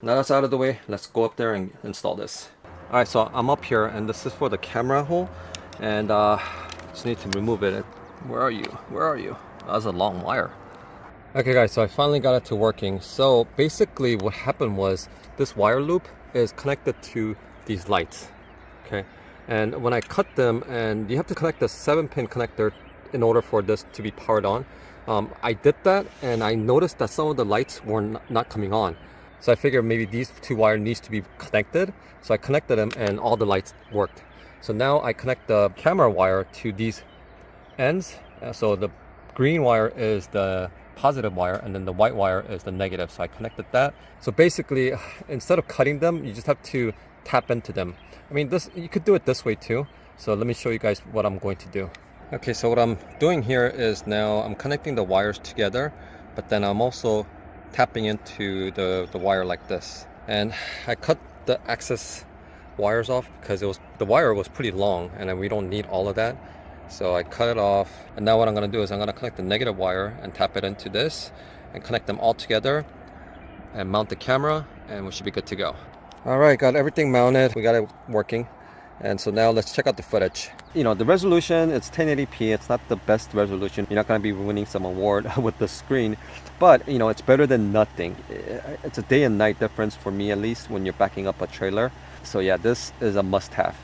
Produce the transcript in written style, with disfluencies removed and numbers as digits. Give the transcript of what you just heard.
Now that's out of the way, let's go up there and install this. Alright, so I'm up here and this is for the camera hole, and just need to remove it. Where are you? Where are you? That was a long wire. Okay guys, so I finally got it to working. So basically what happened was this wire loop is connected to these lights. Okay, and when I cut them, and you have to connect the 7-pin connector in order for this to be powered on. I did that and I noticed that some of the lights were not coming on. So I figured maybe these two wires needs to be connected. So I connected them and all the lights worked. So now I connect the camera wire to these ends. So the green wire is the positive wire and then the white wire is the negative. So I connected that. So basically, instead of cutting them, you just have to tap into them. I mean, this, you could do it this way too. So let me show you guys what I'm going to do. Okay, so what I'm doing here is now I'm connecting the wires together, but then I'm also tapping into the wire like this. And I cut the excess wires off because the wire was pretty long and we don't need all of that. So I cut it off, and now what I'm going to do is I'm going to connect the negative wire and tap it into this and connect them all together and mount the camera, and we should be good to go. Alright, got everything mounted, we got it working. And so now let's check out the footage. You know, the resolution, it's 1080p. It's not the best resolution. You're not going to be winning some award with the screen, but you know, it's better than nothing. It's a day and night difference for me, at least, when you're backing up a trailer. So yeah, this is a must-have.